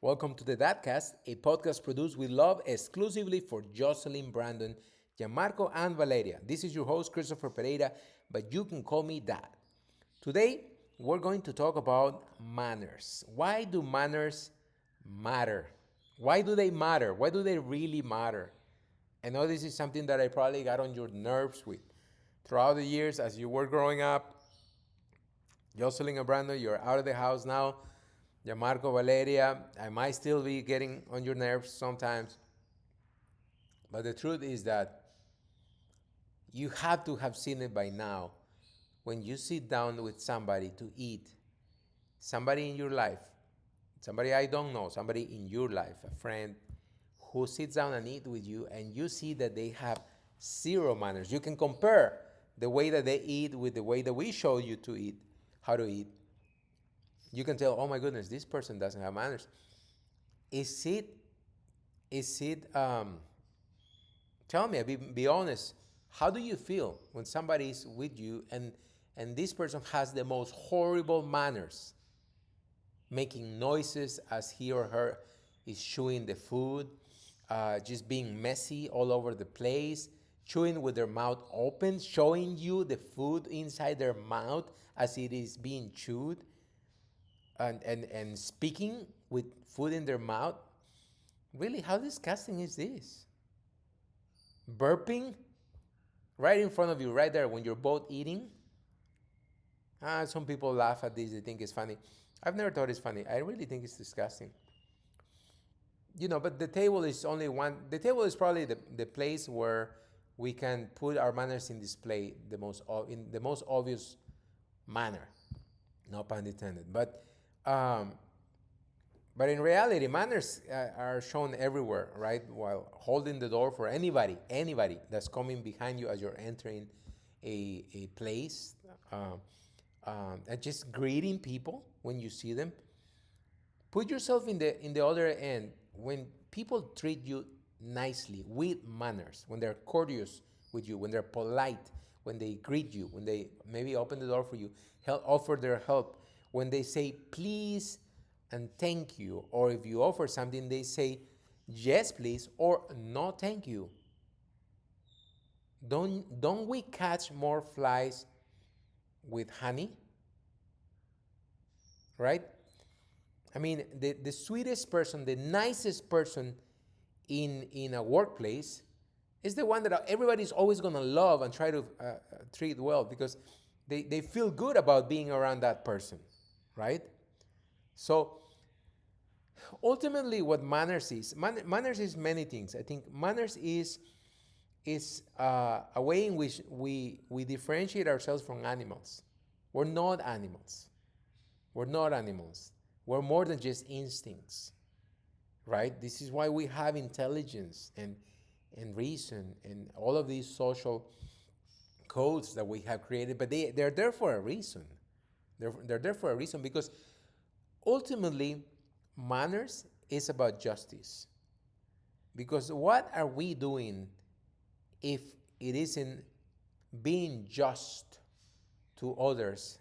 Welcome to the Dadcast, a podcast produced with love exclusively for Jocelyn, Brandon, Gianmarco, and Valeria. This is your host, Christopher Pereira, but you can call me Dad. Today, we're going to talk about manners. Why do manners matter? Why do they matter? Why do they really matter? I know this is something that I probably got on your nerves with. Throughout the years, as you were growing up, Jocelyn and Brandon, you're out of the house now. Gianmarco, Valeria, I might still be getting on your nerves sometimes. But the truth is that you have to have seen it by now. When you sit down with somebody to eat, somebody in your life, somebody I don't know, somebody in your life, a friend who sits down and eat with you, and you see that they have zero manners. You can compare the way that they eat with the way that we show you to eat, how to eat. You can tell, oh my goodness, this person doesn't have manners. Is it, is it, tell me, be honest, how do you feel when somebody is with you and this person has the most horrible manners, making noises as he or her is chewing the food, just being messy all over the place, chewing with their mouth open, showing you the food inside their mouth as it is being chewed, and speaking with food in their mouth? Really, how disgusting is this? Burping right in front of you, right there when you're both eating. Some people laugh at this, they think it's funny. I've never thought it's funny. I really think it's disgusting. But the table is only one. The table is probably the place where we can put our manners in display in the most obvious manner. No pun intended. Um, but in reality, manners are shown everywhere, right? While holding the door for anybody that's coming behind you as you're entering a place, and just greeting people when you see them. Put yourself in the other end when people treat you nicely with manners, when they're courteous with you, when they're polite, when they greet you, when they maybe open the door for you, offer their help, when they say please and thank you, or if you offer something, they say yes please or no thank you. Don't we catch more flies with honey, right? I mean, the sweetest person, the nicest person in a workplace is the one that everybody's always going to love and try to treat well because they feel good about being around that person, right? So ultimately, what manners is, manners is many things. I think manners is a way in which we differentiate ourselves from animals. We're not animals. We're not animals. We're more than just instincts, right? This is why we have intelligence and reason and all of these social codes that we have created, but they're there for a reason. They're there for a reason because ultimately, manners is about justice. Because what are we doing if it isn't being just to others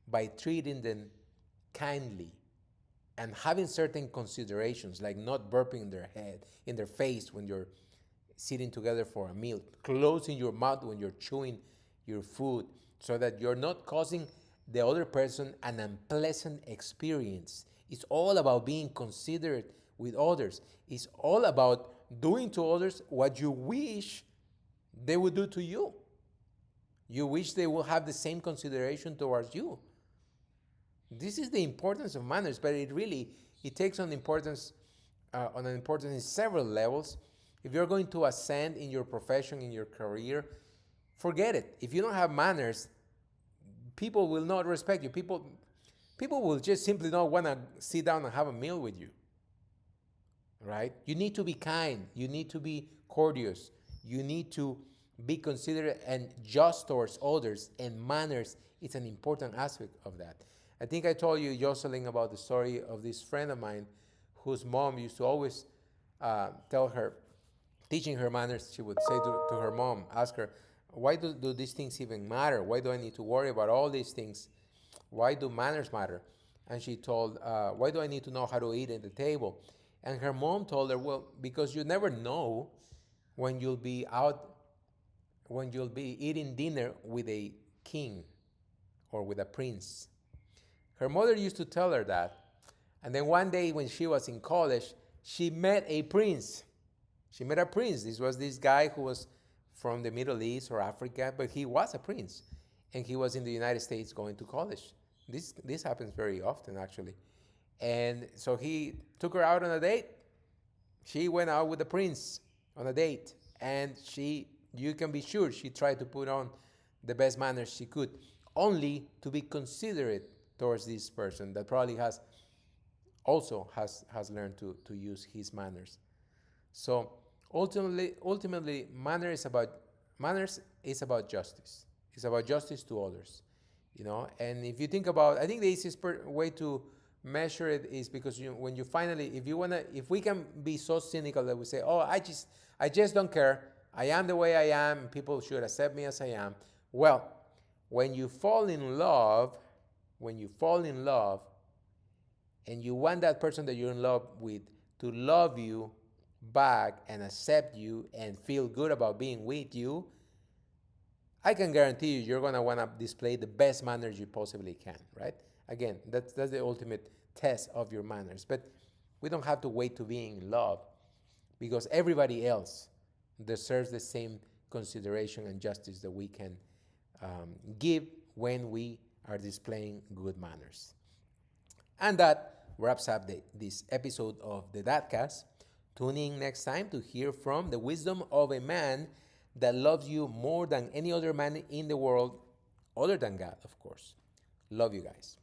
by treating them kindly and having certain considerations like not burping in their head, in their face when you're sitting together for a meal, closing your mouth when you're chewing your food so that you're not causing the other person an unpleasant experience. It's all about being considerate with others. It's all about doing to others what you wish they would do to you. You wish they will have the same consideration towards you. This is the importance of manners, but it takes on an importance in several levels. If you're going to ascend in your profession, in your career, forget it. If you don't have manners, people will not respect you. People will just simply not want to sit down and have a meal with you. Right? You need to be kind. You need to be courteous. You need to be considerate and just towards others, and manners is an important aspect of that. I think I told you, Jocelyn, about the story of this friend of mine whose mom used to always tell her, teaching her manners, she would say to her mom, ask her, why do these things even matter? Why do I need to worry about all these things? Why do manners matter? and she told, why do I need to know how to eat at the table? And her mom told her, well, because you never know when you'll be out, when you'll be eating dinner with a king or with a prince. Her mother used to tell her that. And then one day when she was in college, she met a prince. She met a prince. This was this guy who was from the Middle East or Africa, but he was a prince. And he was in the United States going to college. This happens very often, actually. And so he took her out on a date. She went out with the prince on a date. And you can be sure she tried to put on the best manners she could, only to be considerate towards this person that probably has learned to use his manners. So ultimately, manners is about justice. It's about justice to others, you know. And if you think about, I think the easiest way to measure it is because when you finally, if we can be so cynical that we say, oh, I just don't care. I am the way I am. People should accept me as I am. Well, when you fall in love, and you want that person that you're in love with to love you back and accept you and feel good about being with you, I can guarantee you're going to want to display the best manners you possibly can, right? Again, that's the ultimate test of your manners. But we don't have to wait to be in love, because everybody else deserves the same consideration and justice that we can give when we are displaying good manners. And that wraps up this episode of the Dadcast. Tune in next time to hear from the wisdom of a man that loves you more than any other man in the world, other than God, of course. Love you guys.